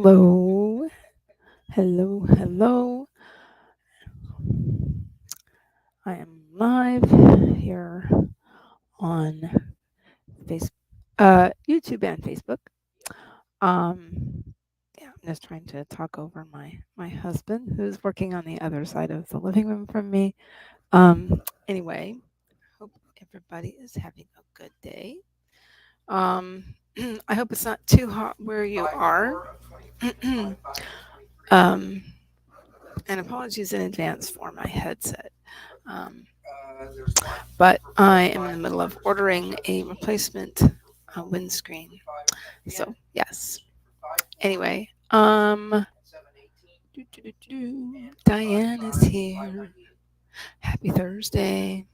Hello, hello. I am live here on YouTube and Facebook. Yeah, I'm just trying to talk over my husband, who's working on the other side of the living room from me. Anyway, hope everybody is having a good day. I hope it's not too hot where you are. um, and apologies in advance for my headset. Um, but I am in the middle of ordering a replacement windscreen. So yes. Anyway, Diane is here. Happy Thursday.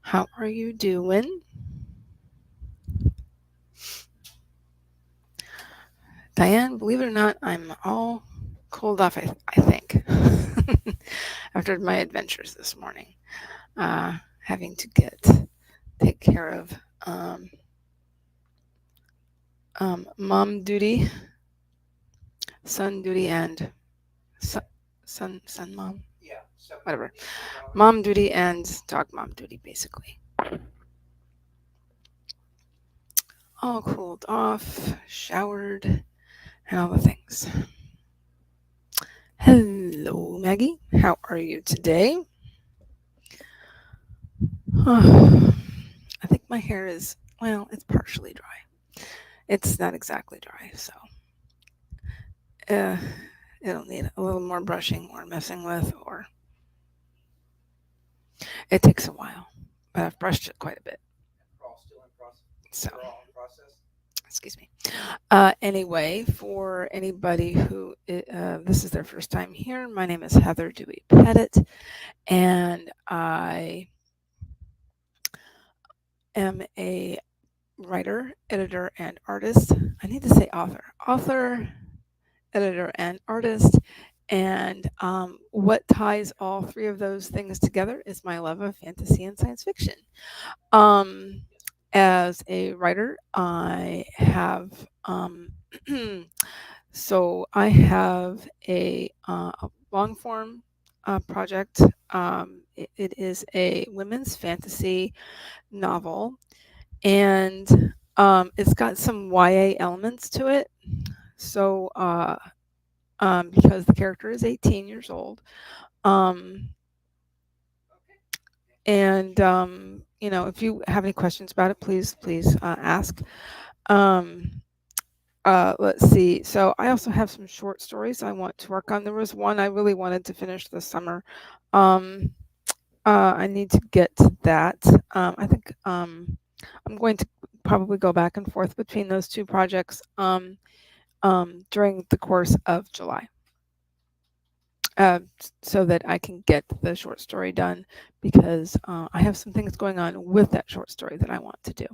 How are you doing? Diane, believe it or not, I'm all cold off, I think, after my adventures this morning. Having to take care of mom duty, son duty, and son mom, whatever, mom duty and dog mom duty, basically. All cooled off, showered, and all the things. Hello, Maggie. How are you today? I think my hair is, well, it's partially dry. It's not exactly dry, so it'll need a little more brushing or messing with, or it takes a while, but I've brushed it quite a bit. So, excuse me. Anyway, for anybody who this is their first time here, my name is Heather Dewey Pettit, and I am a writer, editor, and artist. I need to say author, editor, and artist. And what ties all three of those things together is my love of fantasy and science fiction. As a writer, I have so I have a long form project. It is a women's fantasy novel, and it's got some YA elements to it. So because the character is 18 years old, and if you have any questions about it, please ask. Let's see. So I also have some short stories I want to work on. There was one I really wanted to finish this summer. I need to get to that. I think I'm going to probably go back and forth between those two projects during the course of July. So that I can get the short story done, because I have some things going on with that short story that I want to do.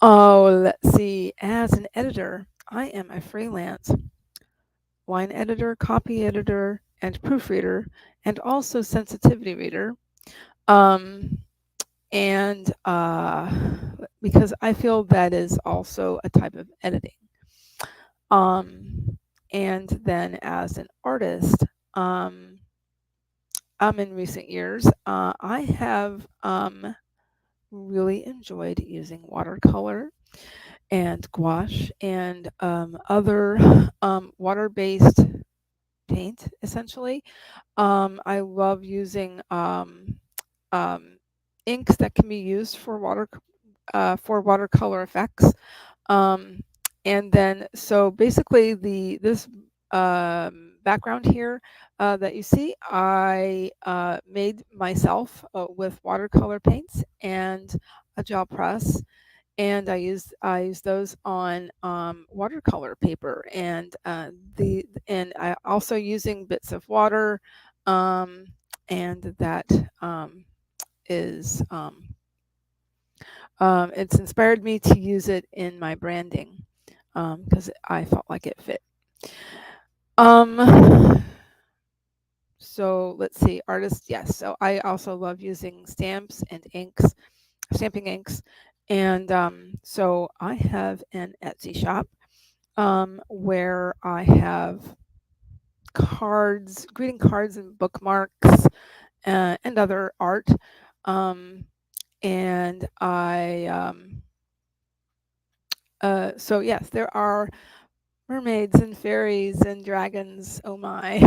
Oh, let's see. As an editor, I am a freelance line editor, copy editor, and proofreader, and also sensitivity reader. And because I feel that is also a type of editing. And then as an artist, in recent years, I have really enjoyed using watercolor and gouache and other water-based paint, essentially. I love using inks that can be used for watercolor effects. And then, so basically, this background here that you see, I made myself with watercolor paints and a gel press, and I used those on watercolor paper, and I also using bits of water, and that is it's inspired me to use it in my branding, because I felt like it fit. So let's see, artists, yes. So I also love using stamps and inks, stamping inks, and so I have an Etsy shop, where I have cards, greeting cards and bookmarks and other art. And so yes, there are mermaids and fairies and dragons. Oh my.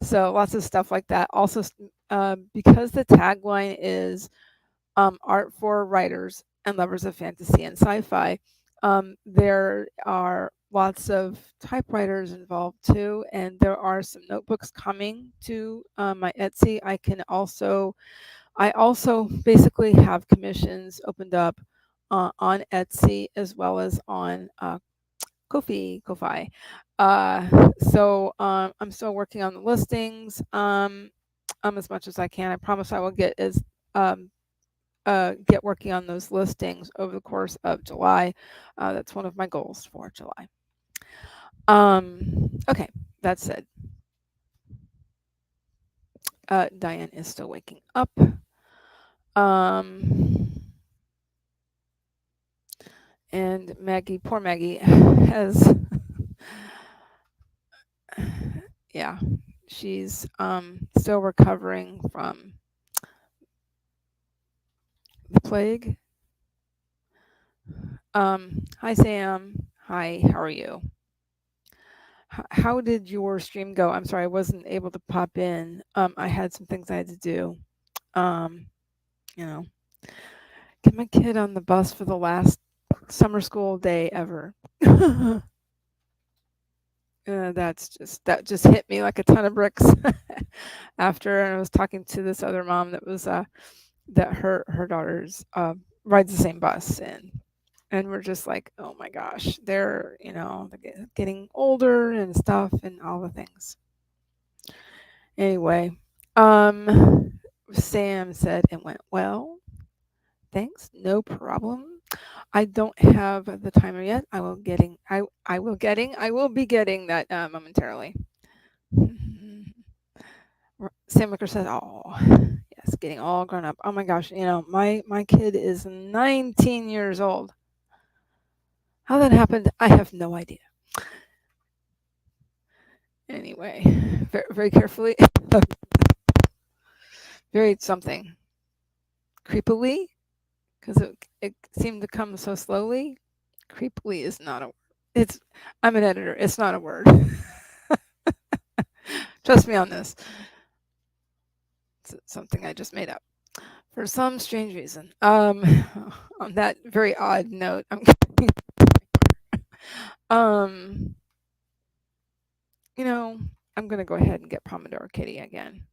So lots of stuff like that. Also, because the tagline is art for writers and lovers of fantasy and sci-fi, there are lots of typewriters involved too, and there are some notebooks coming to my Etsy. I also basically have commissions opened up on Etsy as well as on Ko-fi. So I'm still working on the listings as much as I can. I promise I will um, get working on those listings over the course of July. That's one of my goals for July. Okay, that said, Diane is still waking up. And Maggie, poor Maggie, has, yeah, she's still recovering from the plague. Hi, Sam. Hi, how are you? How did your stream go? I'm sorry, I wasn't able to pop in. I had some things I had to do. You know, get my kid on the bus for the last summer school day ever. That just hit me like a ton of bricks after I was talking to this other mom that was that her daughters rides the same bus, and we're just like, oh my gosh, they're getting older and stuff and all the things. Anyway, Sam said it went well. Thanks, no problem. I don't have the timer yet. I will be getting that momentarily. Sam Wicker said, "Oh, yes, getting all grown up. Oh my gosh, my kid is 19 years old. How that happened, I have no idea. Anyway, very, very carefully, very something creepily, because it seemed to come so slowly. Creepily is not a. I'm an editor. It's not a word. Trust me on this. It's something I just made up for some strange reason. On that very odd note, I'm gonna go ahead and get Pomodoro Kitty again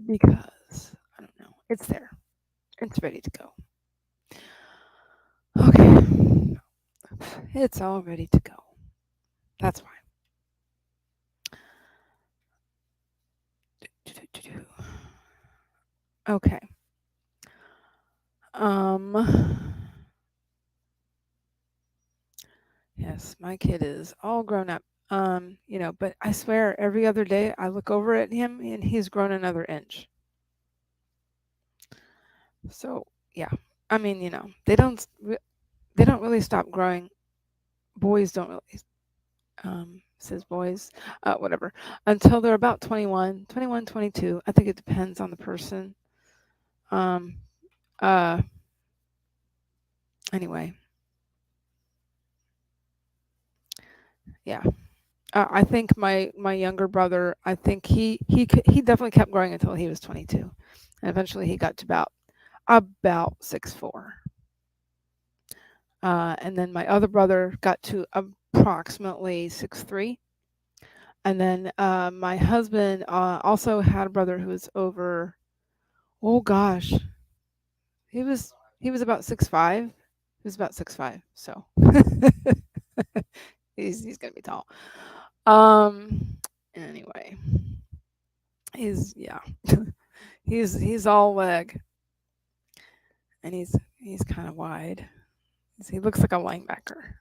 because I don't know. It's there. It's ready to go. Okay. It's all ready to go. That's why. Okay. Yes, my kid is all grown up. But I swear every other day I look over at him and he's grown another inch. So yeah, I mean, they don't really stop growing. Boys don't really, says boys, whatever, until they're about 21, 22. I think it depends on the person. Anyway, yeah. I think my younger brother, I think he definitely kept growing until he was 22, and eventually he got to about 6'4". And then my other brother got to approximately 6'3". And then my husband also had a brother who was over. Oh gosh, he was about 6'5". He was about 6'5", so he's gonna be tall. Anyway, yeah, he's all leg, and he's kind of wide. He looks like a linebacker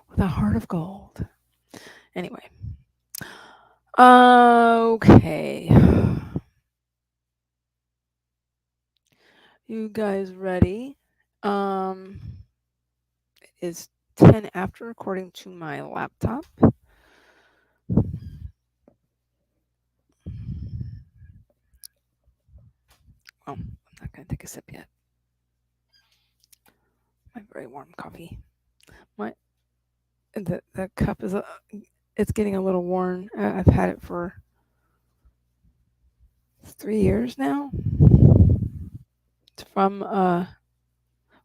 with a heart of gold. Anyway, okay, you guys ready? is 10 after according to my laptop. Oh, I'm not going to take a sip yet. My very warm coffee. The cup is it's getting a little worn. I've had it for 3 years now. It's from an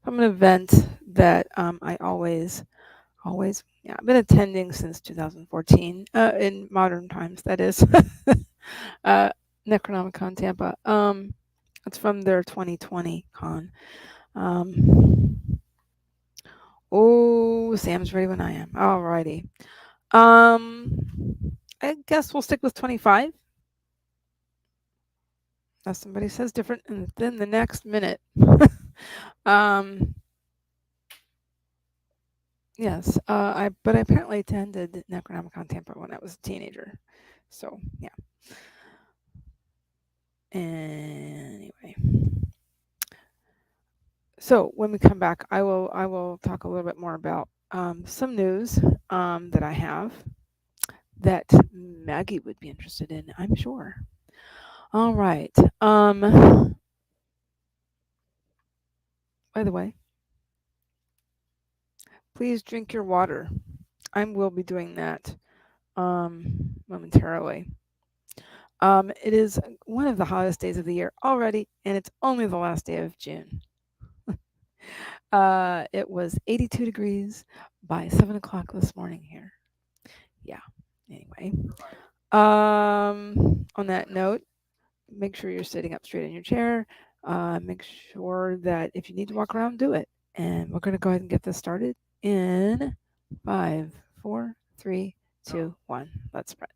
event that I always I've been attending since 2014 in modern times, that is. Necronomicon Tampa. It's from their 2020 con. Oh, Sam's ready when I am. Alrighty. I guess we'll stick with 25. Unless somebody says different, and then the next minute. Yes, but I apparently attended Necronomicon Tampa when I was a teenager. So yeah. Anyway. So when we come back, I will talk a little bit more about some news that I have that Maggie would be interested in, I'm sure. All right. By the way, please drink your water. I will be doing that momentarily. It is one of the hottest days of the year already, and it's only the last day of June. It was 82 degrees by 7 o'clock this morning here. Yeah. Anyway, on that note, make sure you're sitting up straight in your chair. Make sure that if you need to walk around, do it. And we're going to go ahead and get this started in 5, 4, 3, 2, 1. Let's spread.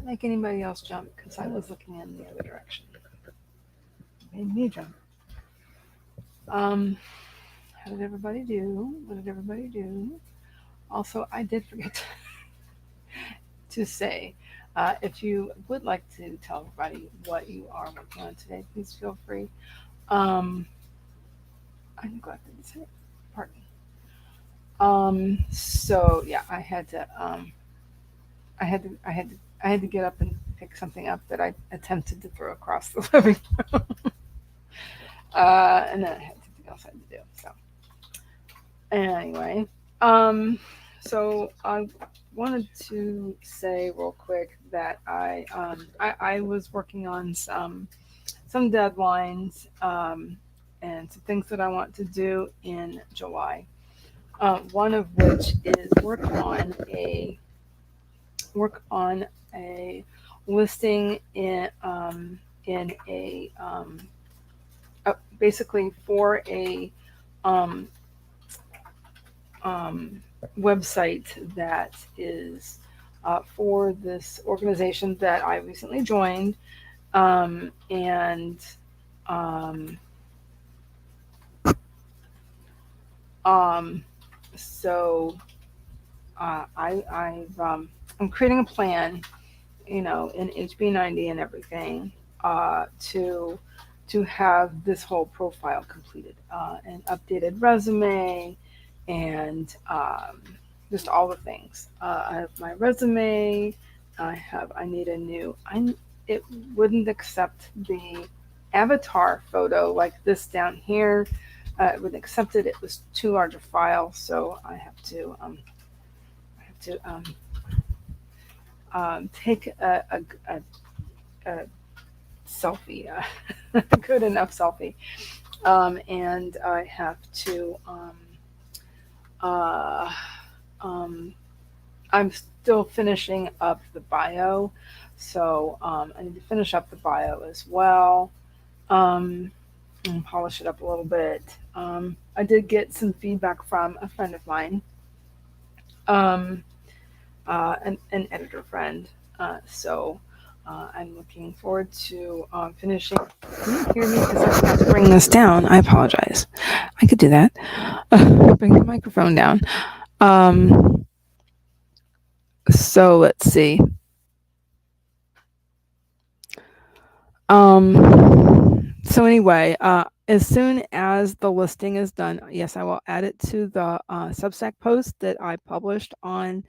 that make anybody else jump? Because I was looking in the other direction. It made me jump. How did everybody do? What did everybody do? Also, I did forget to say, if you would like to tell everybody what you are working on today, please feel free. I neglected to say it. Pardon. So yeah, I had to get up and pick something up that I attempted to throw across the living room. And then I had something else I had to do. So anyway, so I wanted to say real quick that I was working on some deadlines and some things that I want to do in July. One of which is work on a listing in a basically for a website that is for this organization that I recently joined, and so I'm creating a plan, in HB90 and everything, to have this whole profile completed, an updated resume, and just all the things. I have my resume. I need a new. It wouldn't accept the avatar photo like this down here. It wouldn't accept it. It was too large a file, so I have to take a selfie, a good enough selfie, and I have to. I'm still finishing up the bio, so I need to finish up the bio as well, and polish it up a little bit. I did get some feedback from a friend of mine, an editor friend. So I'm looking forward to finishing. Can you hear me? Because I forgot to bring this down. I apologize. I could do that. Bring the microphone down. So let's see. So anyway, as soon as the listing is done, yes, I will add it to the Substack post that I published on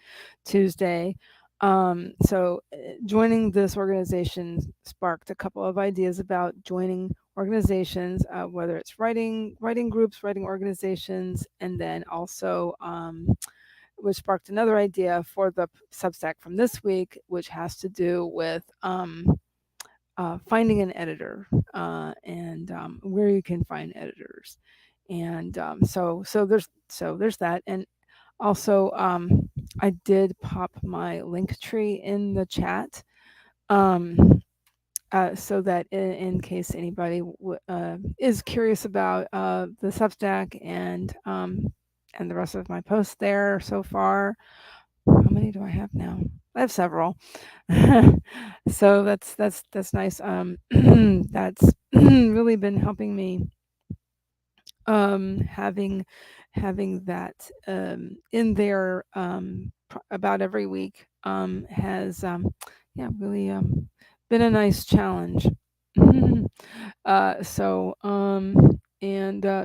Tuesday. So joining this organization sparked a couple of ideas about joining organizations, whether it's writing groups, writing organizations, and then also which sparked another idea for the Substack from this week, which has to do with finding an editor, and where you can find editors. And so there's that. And also I did pop my link tree in the chat, so that in case anybody is curious about the Substack and the rest of my posts there so far. How many do I have now? I have several. So that's nice. That's really been helping me, having that in there about every week, has really been a nice challenge. So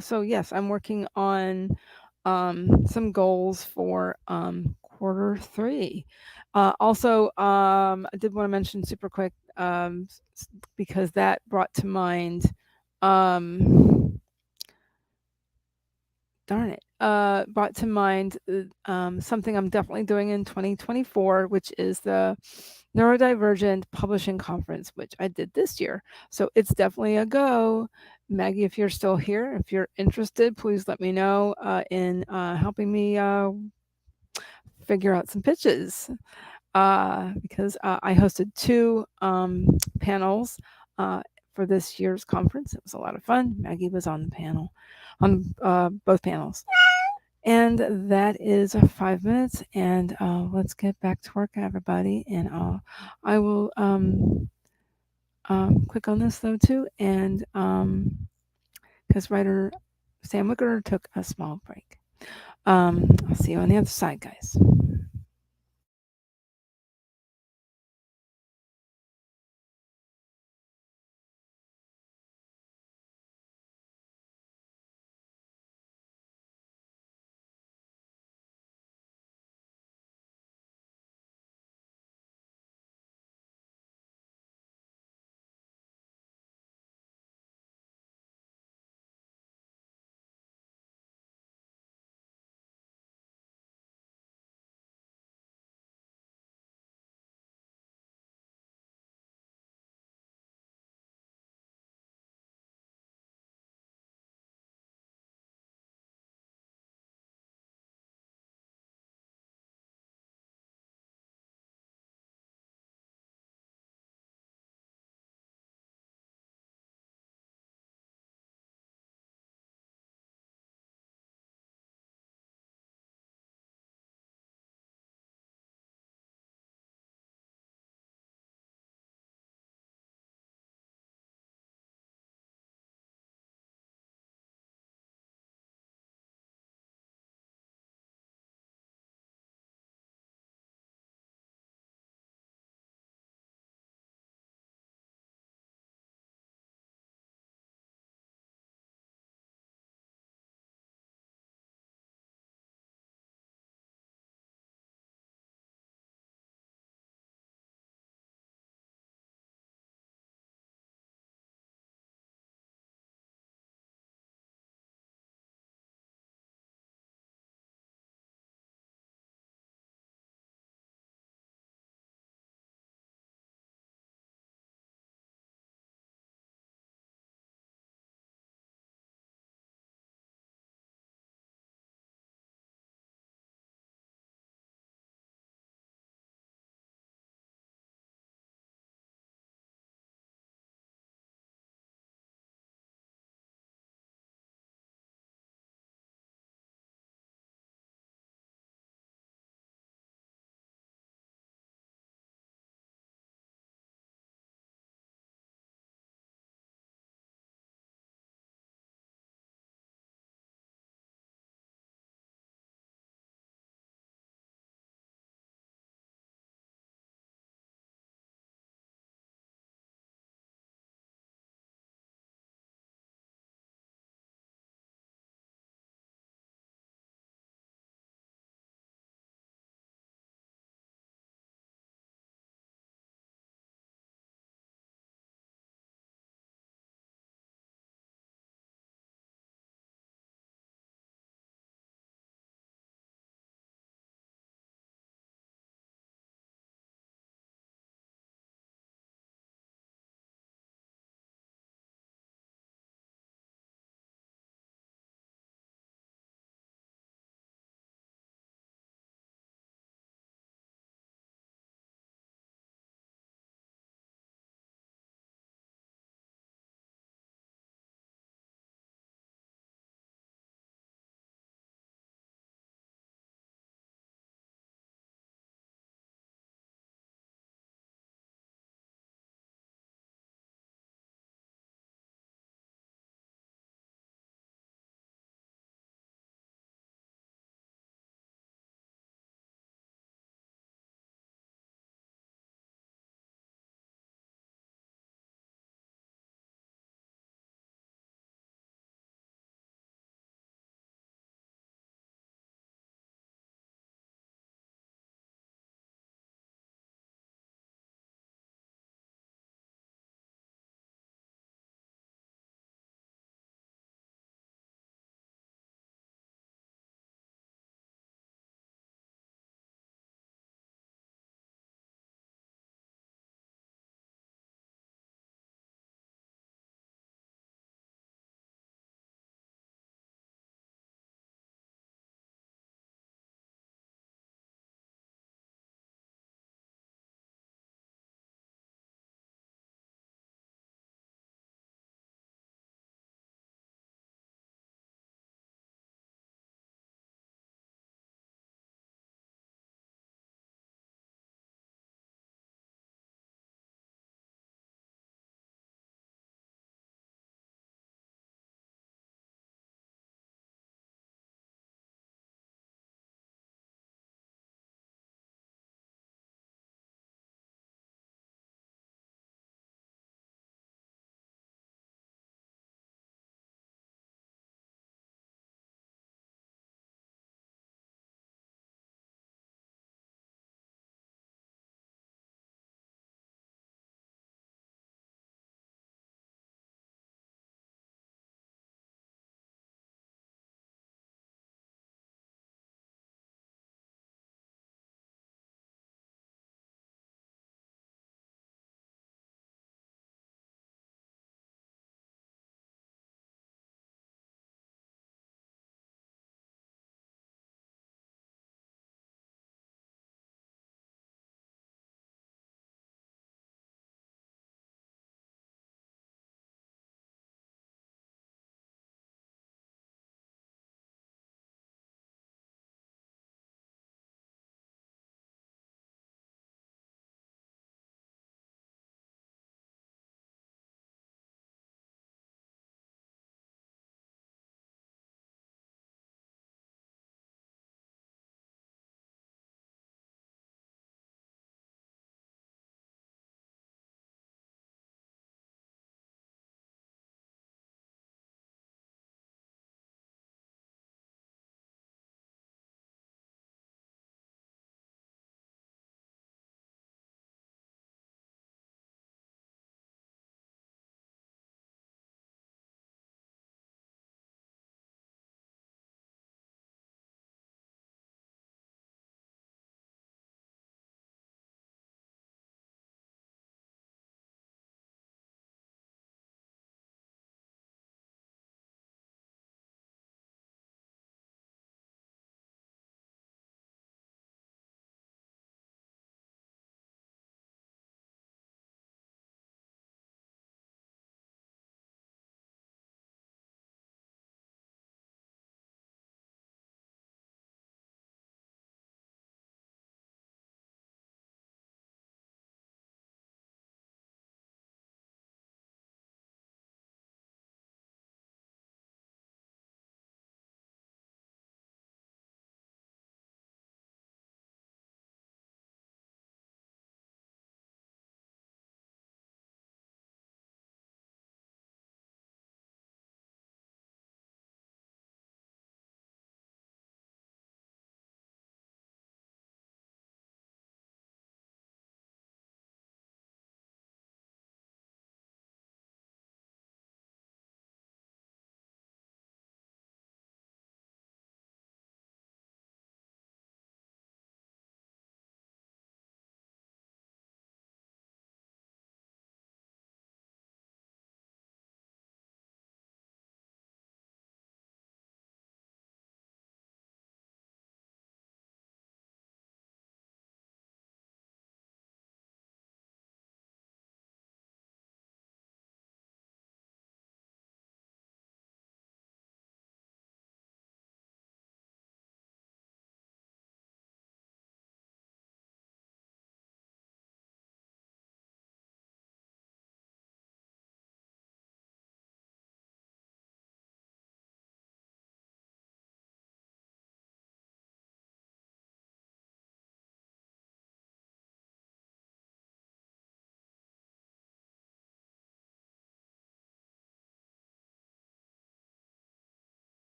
so yes, I'm working on some goals for quarter 3. Also, I did want to mention super quick, because that brought to mind, brought to mind something I'm definitely doing in 2024, which is the Neurodivergent Publishing Conference, which I did this year. So it's definitely a go. Maggie, if you're still here, if you're interested, please let me know in helping me figure out some pitches. Because I hosted 2 panels for this year's conference. It was a lot of fun. Maggie was on the panel, on both panels. And that is 5 minutes. And let's get back to work, everybody. And I will click on this though too, and because writer Sam Wicker took a small break. I'll see you on the other side, guys.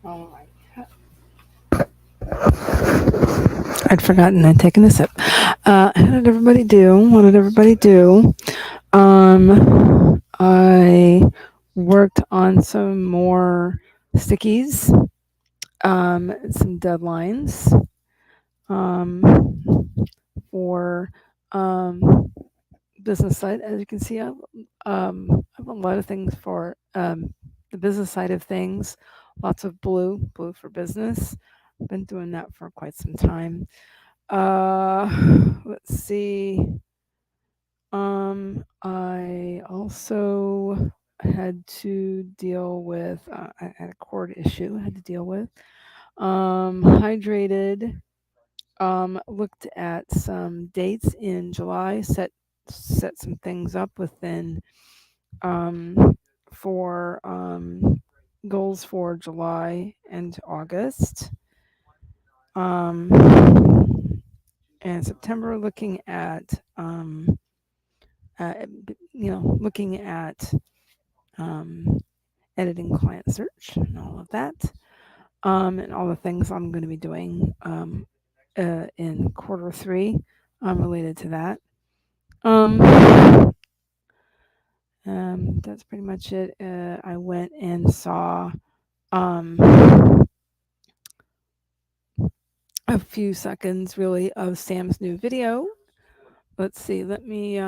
Oh my God. I'd forgotten I'd taken a sip. How did everybody do? What did everybody do? I worked on some more stickies, some deadlines, for, business side. As you can see, I have a lot of things for, the business side of things. Lots of blue for business. Been doing that for quite some time. Let's see. I also had to deal with, I had a cord issue I had to deal with. Hydrated. Looked at some dates in July, set some things up within, for, goals for July and August. And September, looking at, looking at, editing client search and all of that, and all the things I'm going to be doing, in quarter three, related to that. That's pretty much it. I went and saw, a few seconds really of Sam's new video. Let's see. Let me,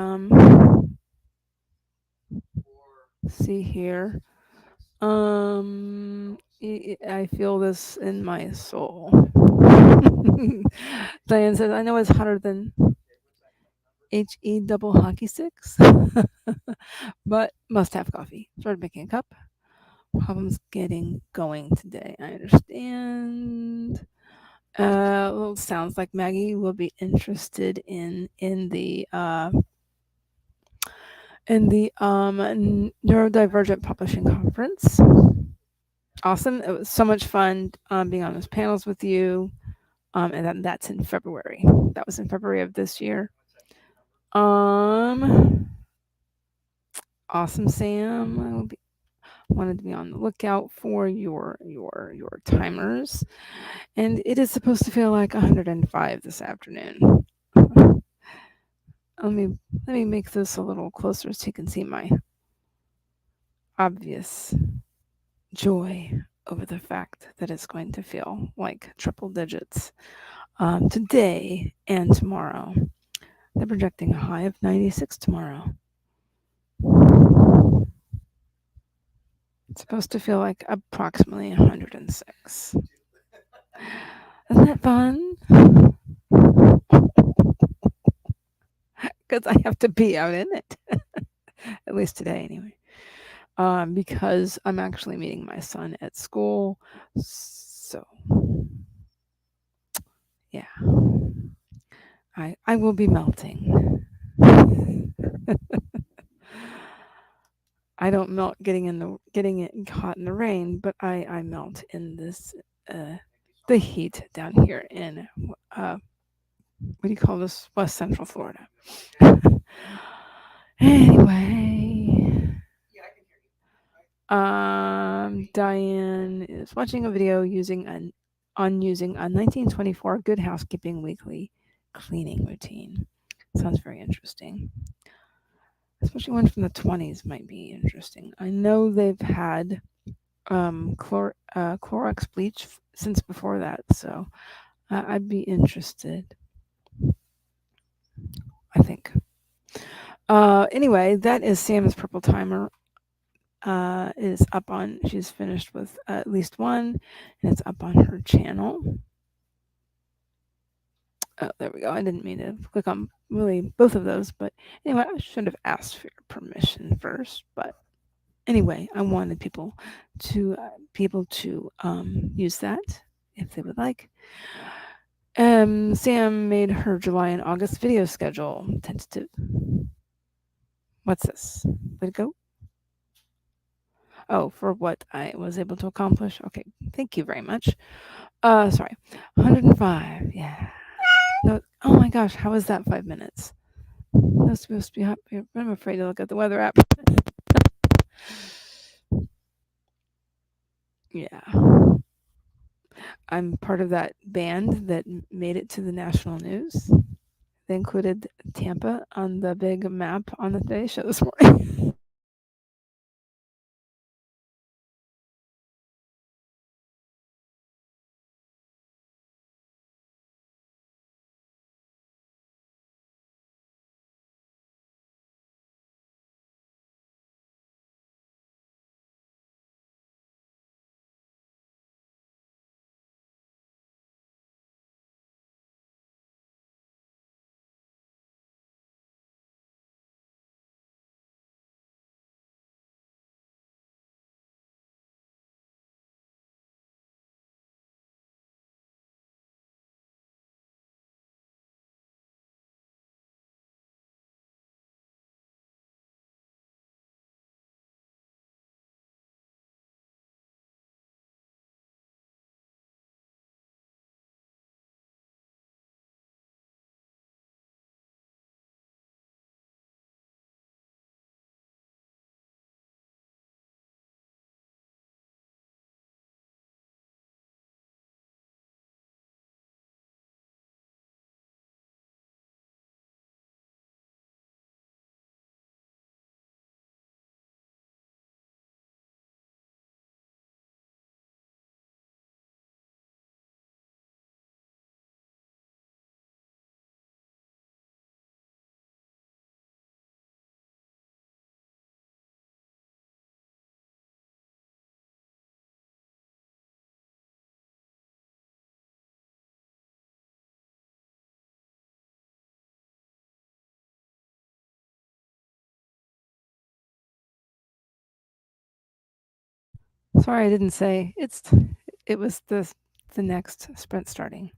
see here. I feel this in my soul. Diane says, I know it's hotter than HE double hockey sticks, but must have coffee. Started making a cup. Problems getting going today. I understand. Well, sounds like Maggie will be interested in the Neurodivergent Publishing Conference. Awesome! It was so much fun, being on those panels with you. And that's in February. That was in February of this year. Awesome, Sam. I wanted to be on the lookout for your timers, and it is supposed to feel like 105 this afternoon. Let me make this a little closer so you can see my obvious joy over the fact that it's going to feel like triple digits, today and tomorrow. They're projecting a high of 96 tomorrow. It's supposed to feel like approximately 106. Isn't that fun? Because I have to be out in it. At least today, anyway. Because I'm actually meeting my son at school. So, yeah. I will be melting. I don't melt getting it hot in the rain, but I melt in this, the heat down here in, what do you call this? West Central Florida. Anyway, Diane is watching a video using a 1924 Good Housekeeping weekly cleaning routine. Sounds very interesting. Especially one from the 20s might be interesting. I know they've had, Clorox bleach since before that, so I'd be interested. I think. Anyway, that is Sam's purple timer. Is up on. She's finished with at least one, and it's up on her channel. Oh, there we go. I didn't mean to click on really both of those, but anyway, I should have asked for your permission first. But anyway, I wanted people to be able to use that if they would like. Sam made her July and August video schedule tentative. What's this? Way to go. Oh, for what I was able to accomplish. Okay, thank you very much. Sorry, 105. Yeah. No, oh my gosh, how was that 5 minutes? That's supposed to be happy. I'm afraid to look at the weather app. Yeah. I'm part of that band that made it to the national news. They included Tampa on the big map on the Today Show this morning. Sorry, I didn't say it was the next sprint starting.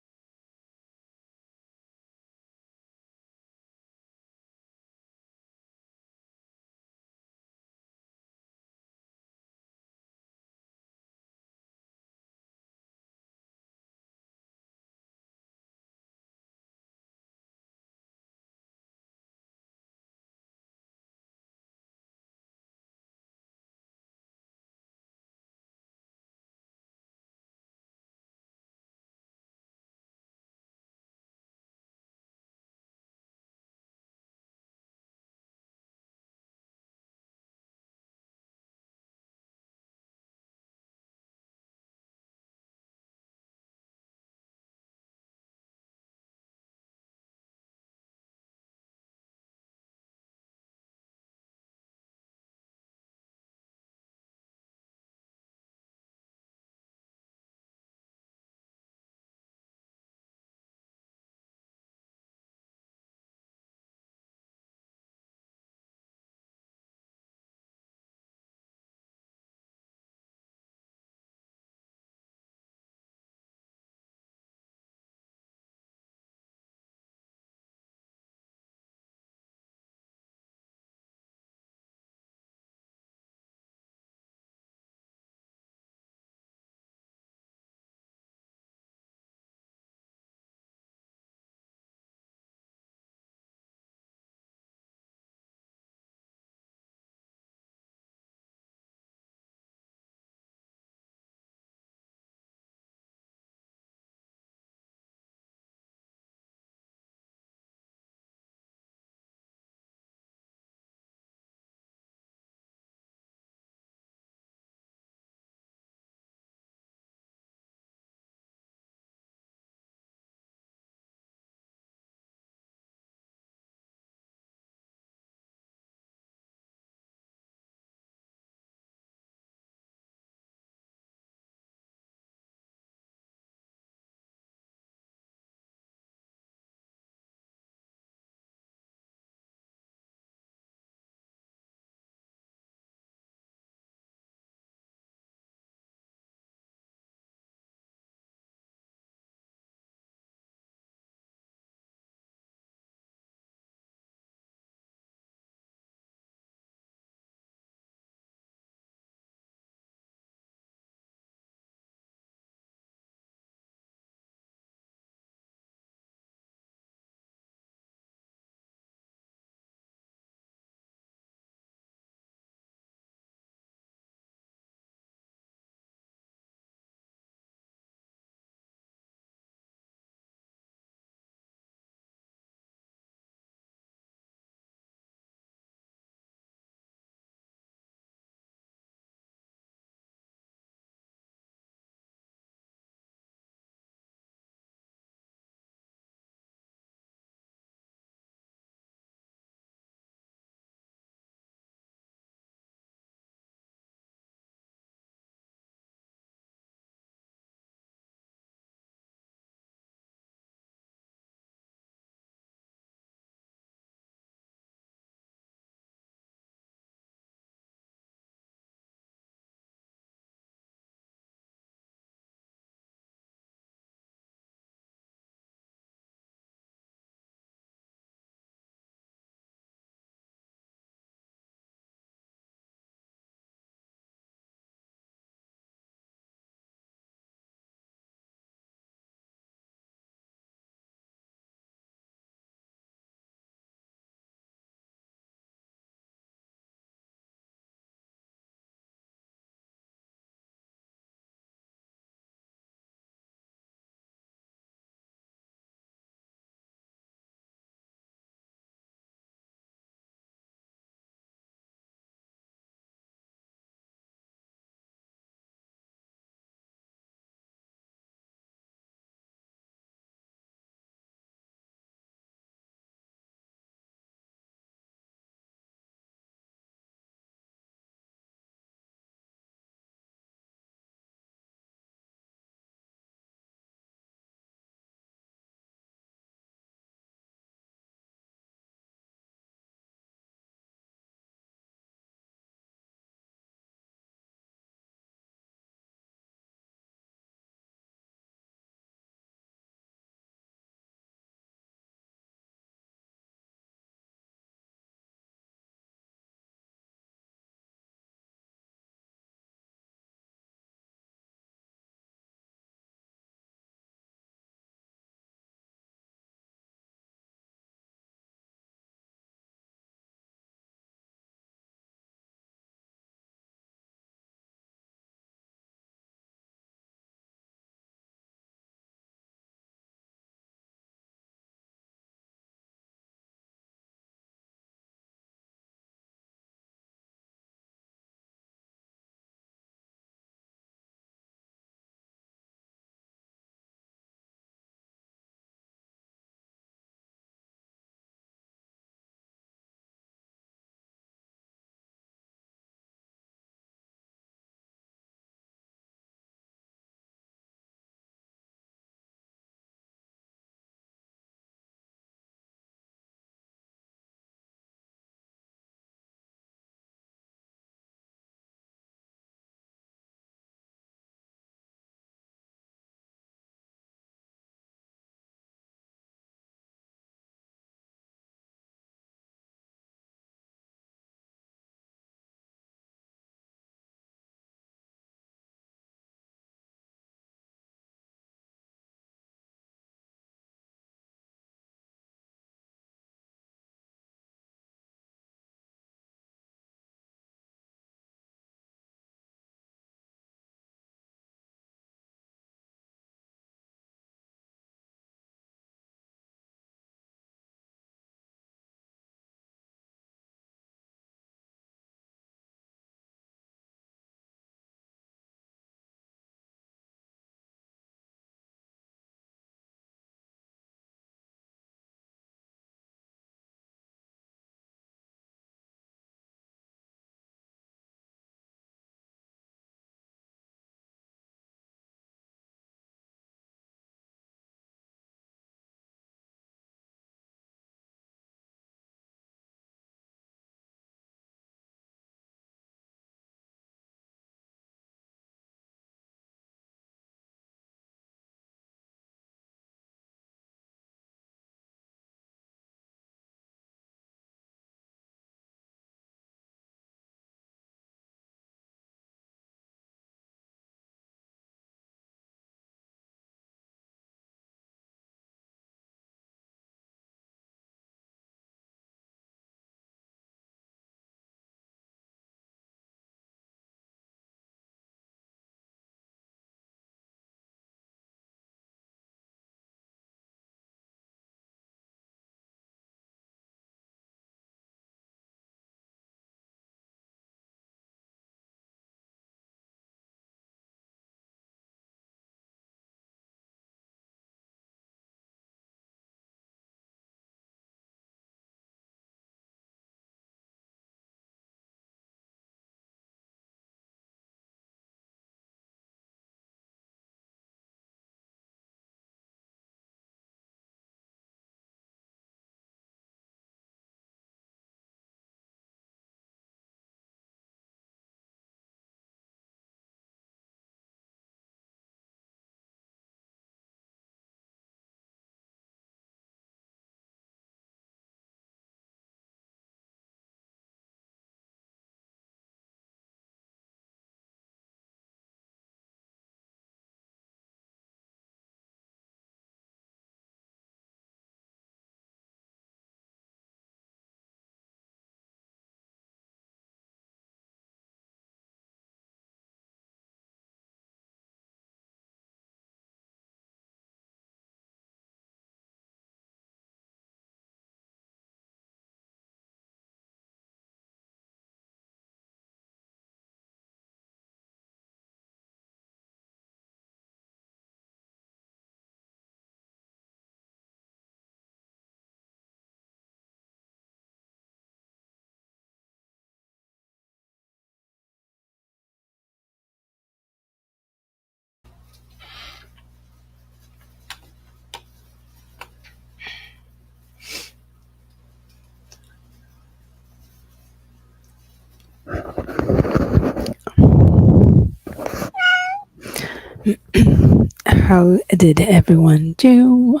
How did everyone do?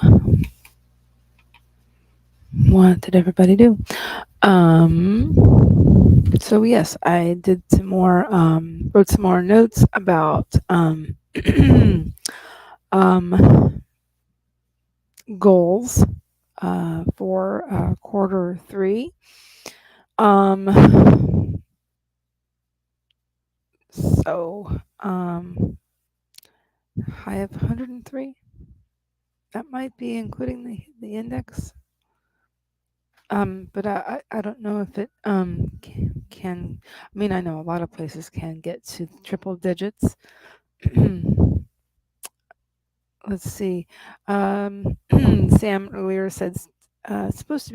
What did everybody do? So yes, I did some more, wrote some more notes about um, goals for quarter three. So I have 103. That might be including the index. But I don't know if it can. I mean, I know a lot of places can get to triple digits. Let's see. Sam earlier said it's supposed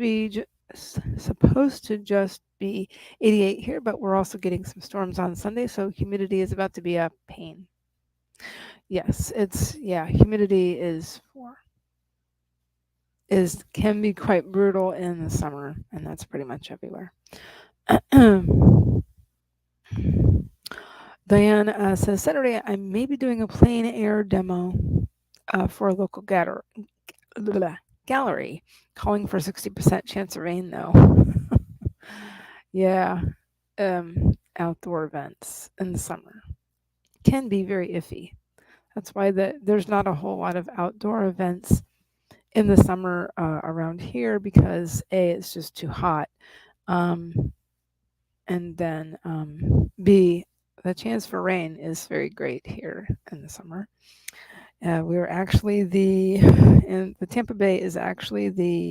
to just be 88 here, but we're also getting some storms on Sunday, so humidity is about to be a pain. Yes, humidity can be quite brutal in the summer, and that's pretty much everywhere. Diane says Saturday I may be doing a plein air demo for a local gallery, calling for 60% chance of rain though. Yeah, outdoor events in the summer can be very iffy. That's why there's not a whole lot of outdoor events in the summer around here because A, it's just too hot. And then B, the chance for rain is very great here in the summer. We're actually and the Tampa Bay is actually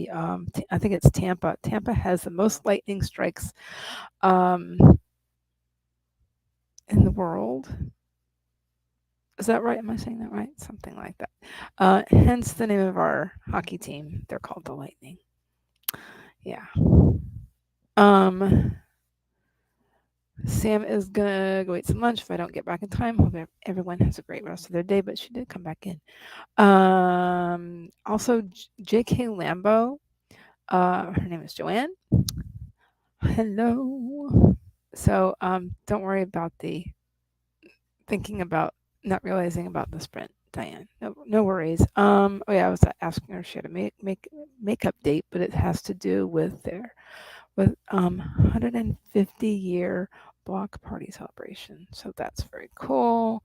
I think it's Tampa. Tampa has the most lightning strikes in the world. Is that right? Am I saying that right? Something like that. Hence the name of our hockey team. They're called the Lightning. Yeah. Sam is gonna go eat some lunch if I don't get back in time. Hope everyone has a great rest of their day, but she did come back in. Also, J.K. Lambo. Her name is Joanne. Hello. So don't worry about thinking about not realizing about the sprint, Diane. No worries. Oh yeah, I was asking her if she had a makeup date, but it has to do with 150-year block party celebration. So that's very cool.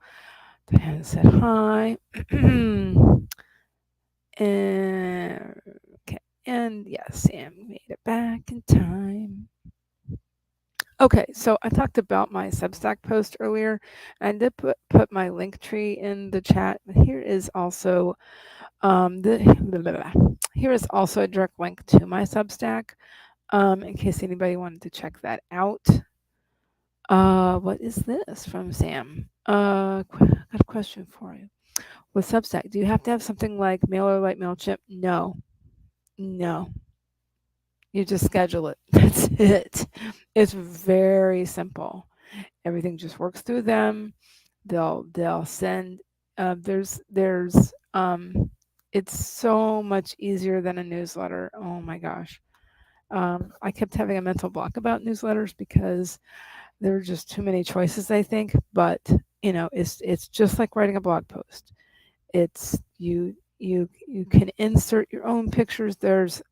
Diane said hi. And okay, and yes, Sam made it back in time. Okay, so I talked about my Substack post earlier. I did put my link tree in the chat. Here is also here is also a direct link to my Substack in case anybody wanted to check that out. What is this from Sam? Got a question for you. With Substack, do you have to have something like Mailer like MailChimp? No. You just schedule it. That's it. It's very simple. Everything just works through them. They'll send. There's it's so much easier than a newsletter. Oh my gosh. I kept having a mental block about newsletters because there are just too many choices, I think. But it's just like writing a blog post. It's you can insert your own pictures. There's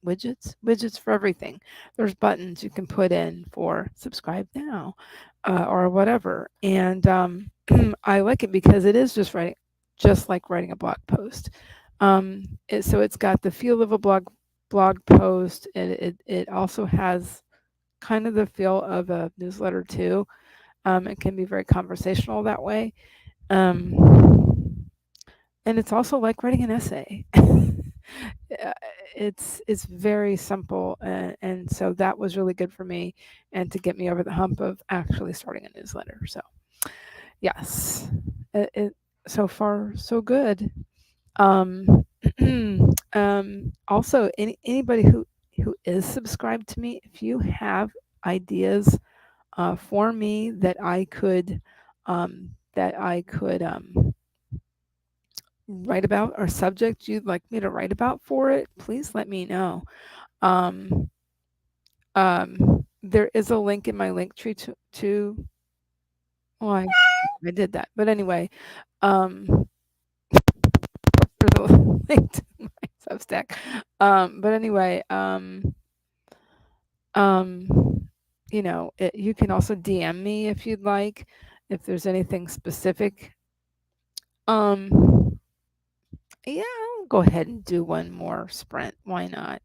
widgets for everything. There's buttons you can put in for subscribe now or whatever. And I like it because it is just like writing a blog post. So it's got the feel of a blog post. It also has kind of the feel of a newsletter too. It can be very conversational that way. And it's also like writing an essay. It's very simple, and so that was really good for me, and to get me over the hump of actually starting a newsletter. So yes, so far so good. Also, anybody who is subscribed to me, if you have ideas for me that I could write about, or subject you'd like me to write about for it, please let me know. There is a link in my link tree to why I did that. But anyway, for the link to my Substack. But anyway, you know, you can also DM me if you'd like, if there's anything specific. Yeah, I'll go ahead and do one more sprint. Why not?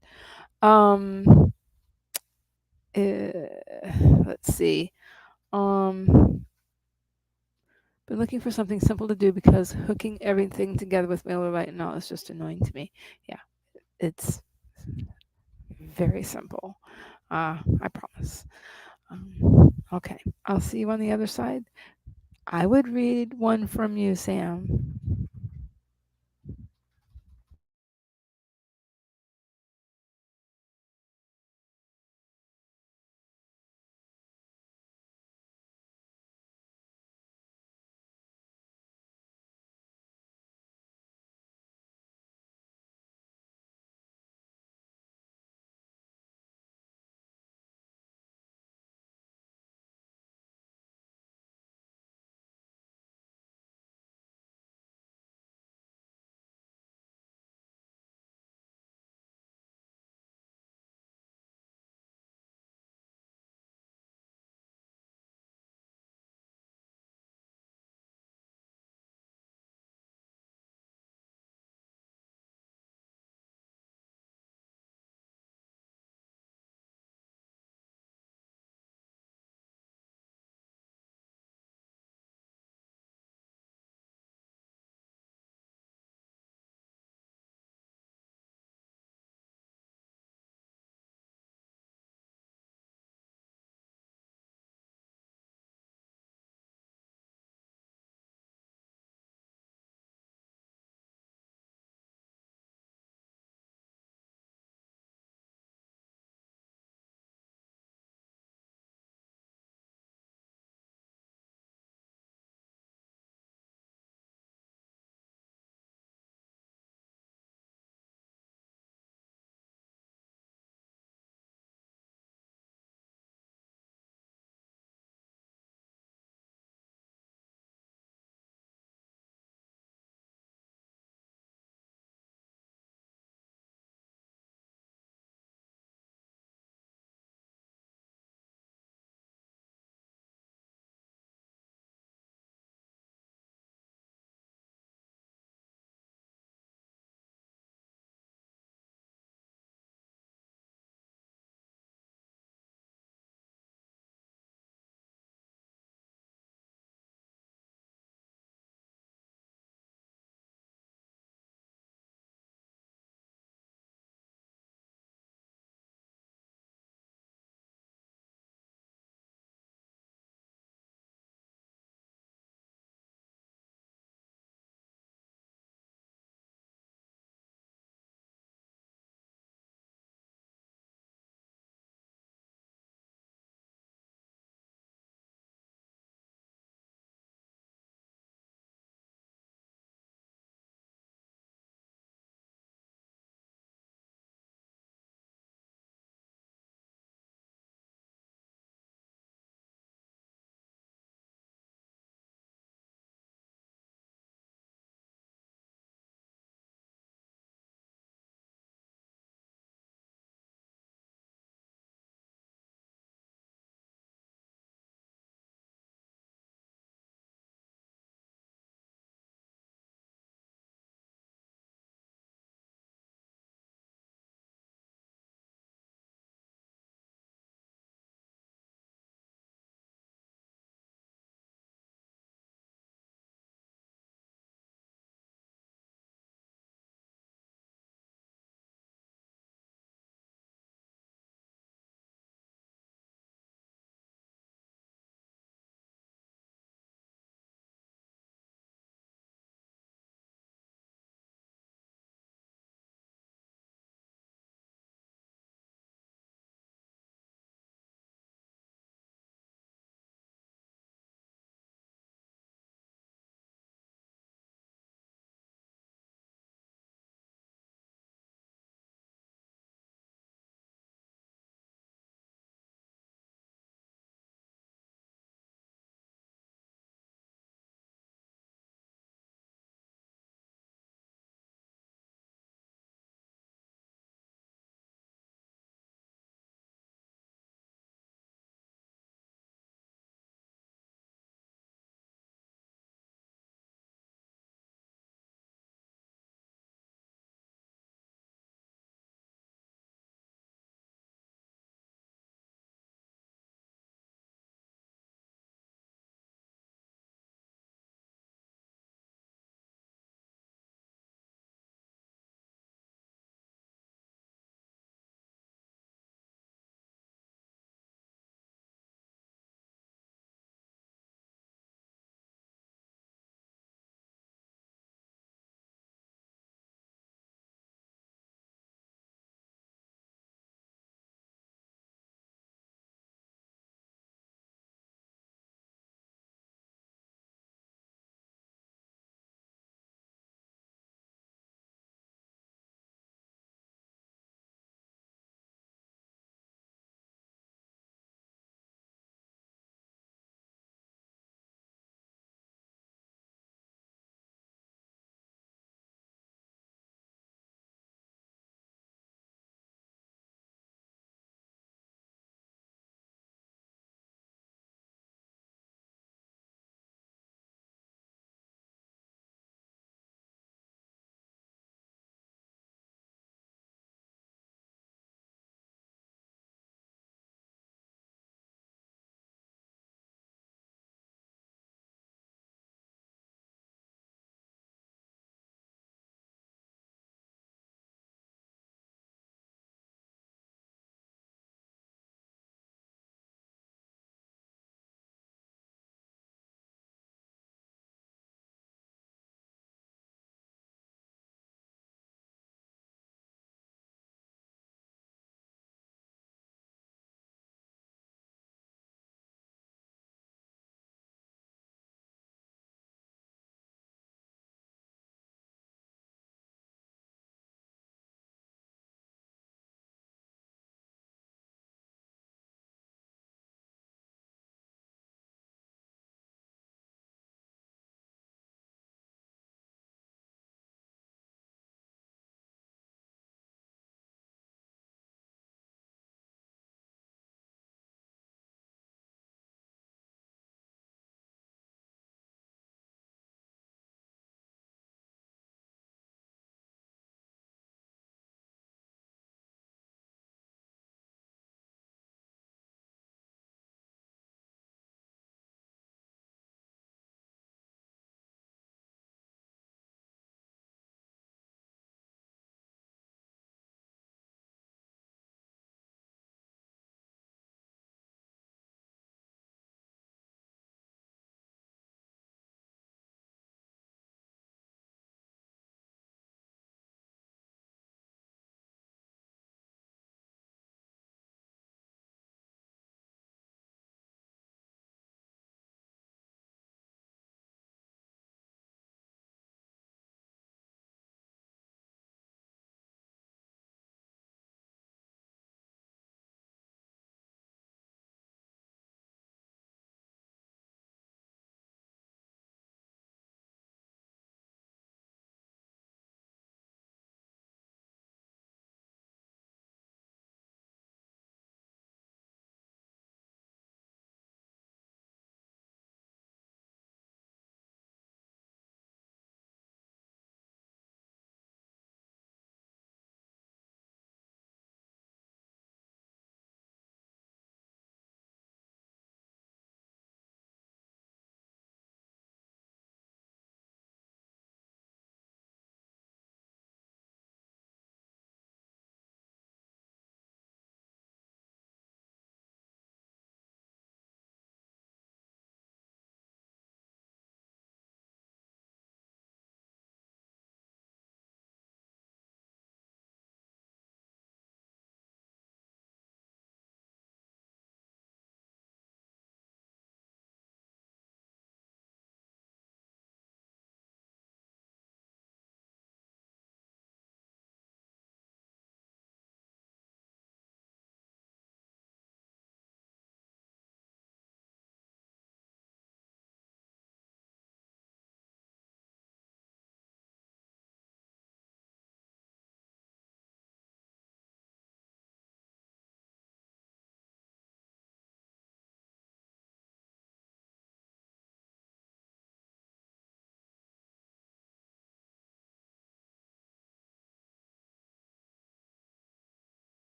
Let's see. Been looking for something simple to do because hooking everything together with MailerLite and all is just annoying to me. Yeah, it's very simple. I promise. Okay, I'll see you on the other side. I would read one from you, Sam.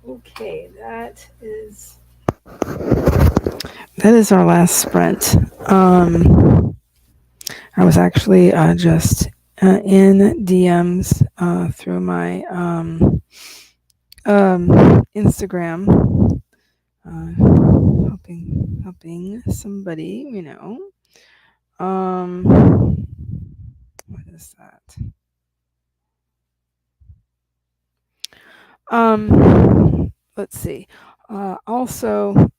Okay, that is our last sprint. I was actually just in DMs through my Instagram, helping somebody, what is that? Let's see. Also,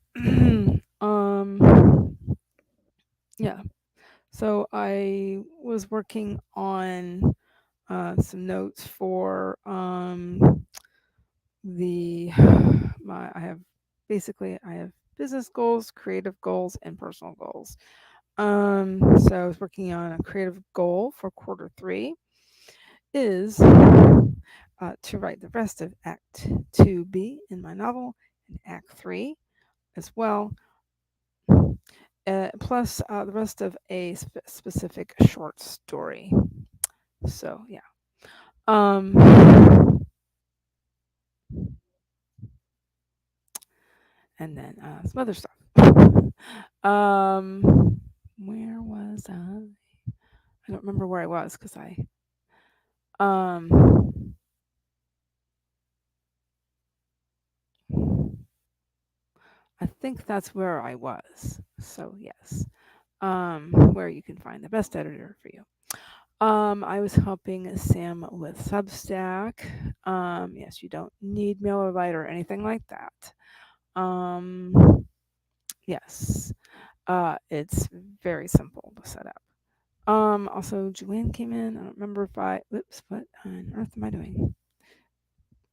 yeah. So I was working on some notes for the I have business goals, creative goals, and personal goals. So I was working on a creative goal for quarter 3 is to write the rest of Act 2B in my novel and Act 3 as well, plus the rest of a specific short story. So yeah. And then some other stuff. Where was I? I don't remember where I was because I think that's where I was. So yes, where you can find the best editor for you. I was helping Sam with Substack. Yes, you don't need MailerLite or anything like that. Yes, it's very simple to set up. Also Joanne came in. I don't remember if whoops, what on earth am I doing?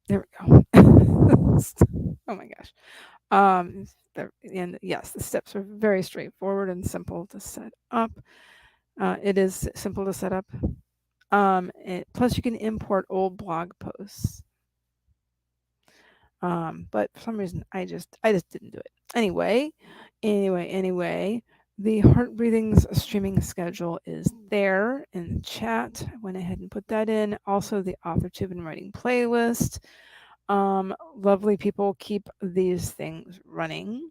There we go. Oh my gosh. And yes, the steps are very straightforward and simple to set up. It is simple to set up. Plus you can import old blog posts. But for some reason I just didn't do it. Anyway, the Heart Breathings streaming schedule is there in the chat. I went ahead and put that in. Also the AuthorTube and writing playlist. Lovely people keep these things running.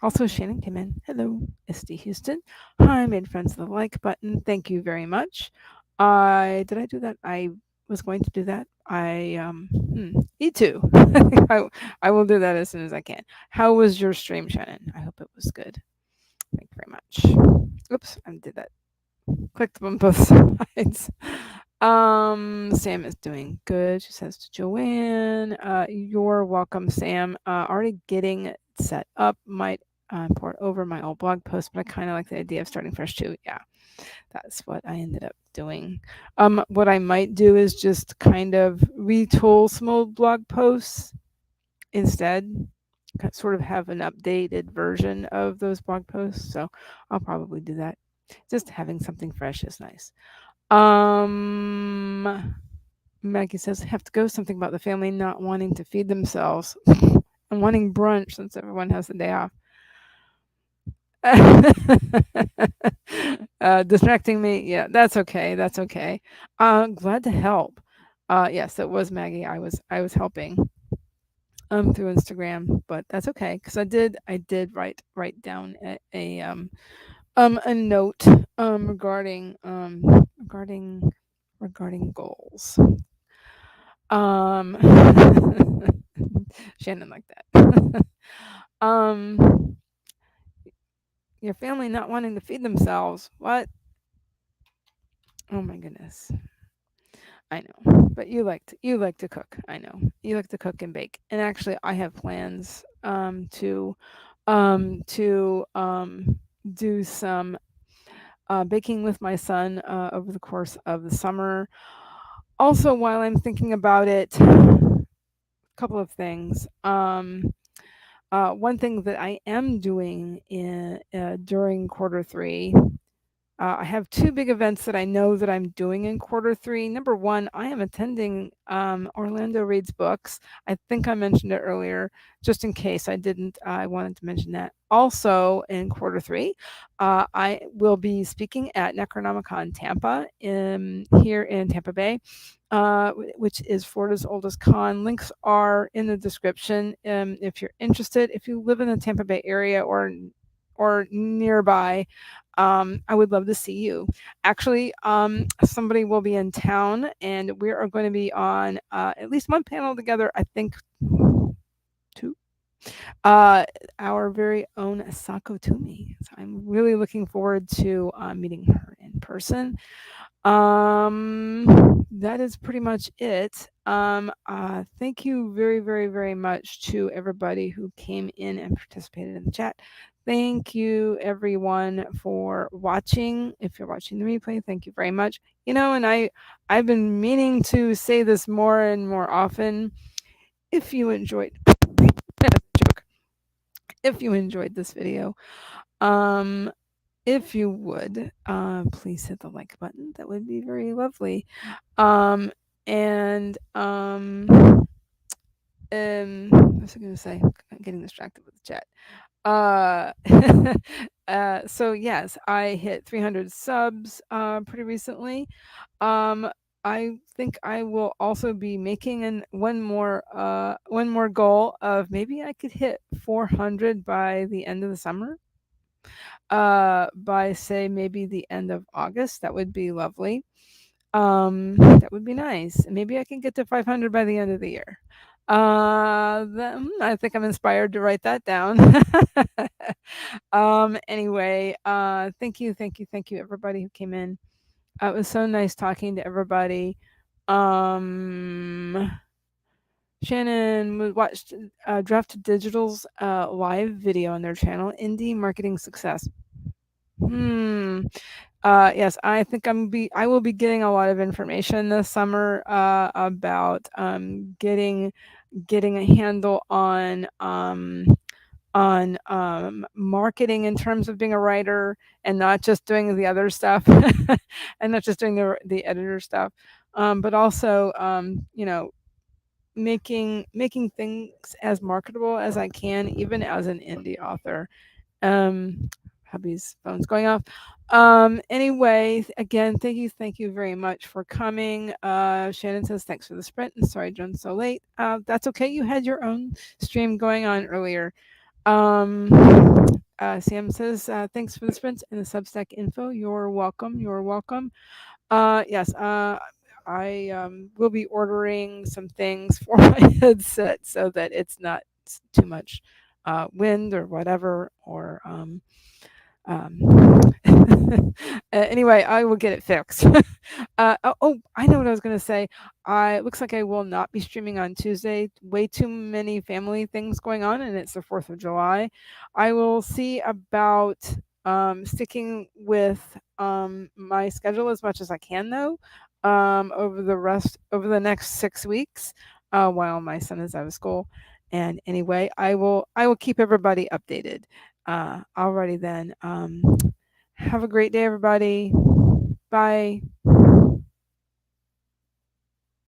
Also, Shannon came in. Hello, SD Houston. Hi, made friends with the like button. Thank you very much. Did I do that? I was going to do that. E2. I will do that as soon as I can. How was your stream, Shannon? I hope it was good. Thank you very much. Oops, I did that. Clicked on both sides. Sam is doing good. She says to Joanne, you're welcome, Sam. Already getting set up. Might port over my old blog post, but I kind of like the idea of starting fresh too. Yeah, that's what I ended up doing. What I might do is just kind of retool some old blog posts instead, sort of have an updated version of those blog posts. So I'll probably do that. Just having something fresh is nice. Maggie says, have to go, something about the family not wanting to feed themselves and wanting brunch since everyone has the day off. Distracting me. Yeah, that's okay. That's okay. Glad to help. Yes, it was Maggie. I was helping through Instagram, but that's okay because I did write down a note regarding goals. Shannon like that. Your family not wanting to feed themselves. What? Oh my goodness. I know, but you like to cook. I know you like to cook and bake. And actually, I have plans to do some baking with my son over the course of the summer. Also, while I'm thinking about it, a couple of things. One thing that I am doing during quarter 3 I have two big events that I know that I'm doing in Q3. Number one, I am attending Orlando Reads Books. I think I mentioned it earlier, just in case I didn't. I wanted to mention that. Also in Q3, I will be speaking at Necronomicon Tampa here in Tampa Bay, which is Florida's oldest con. Links are in the description. If you're interested, if you live in the Tampa Bay area or nearby, I would love to see you. Actually, somebody will be in town, and we are going to be on at least one panel together. I think two. Uh, our very own Sako Toomey. So I'm really looking forward to meeting her in person. That is pretty much it. Thank you very, very, very much to everybody who came in and participated in the chat. Thank you everyone for watching. If you're watching the replay, thank you very much. You know, and I've been meaning to say this more and more often. If you enjoyed joke. If you enjoyed this video, if you would, please hit the like button. That would be very lovely. And what was I going to say? I'm getting distracted with the chat. So yes, I hit 300 subs pretty recently. I think I will also be making one more goal of maybe I could hit 400 by the end of the summer. By say maybe the end of August. That would be lovely. That would be nice. Maybe I can get to 500 by the end of the year. I think I'm inspired to write that down. Anyway, thank you, everybody who came in. It was so nice talking to everybody. Shannon watched Draft Digital's live video on their channel, Indie Marketing Success. Yes, I think I will be getting a lot of information this summer about getting a handle on marketing in terms of being a writer and not just doing the other stuff and not just doing the editor stuff, but also you know, making things as marketable as I can, even as an indie author. Hubby's phone's going off. Anyway, again, thank you very much for coming. Shannon says thanks for the sprint and sorry I joined so late. That's okay, you had your own stream going on earlier. Sam says thanks for the sprint and the Substack info. You're welcome. Yes, I will be ordering some things for my headset so that it's not too much wind or whatever, or anyway, I will get it fixed. I know what I was going to say. Looks like I will not be streaming on Tuesday. Way too many family things going on, and it's the 4th of July. I will see about sticking with my schedule as much as I can, though, over the next 6 weeks while my son is out of school. And anyway, I will keep everybody updated. Alrighty then. Have a great day, everybody. Bye.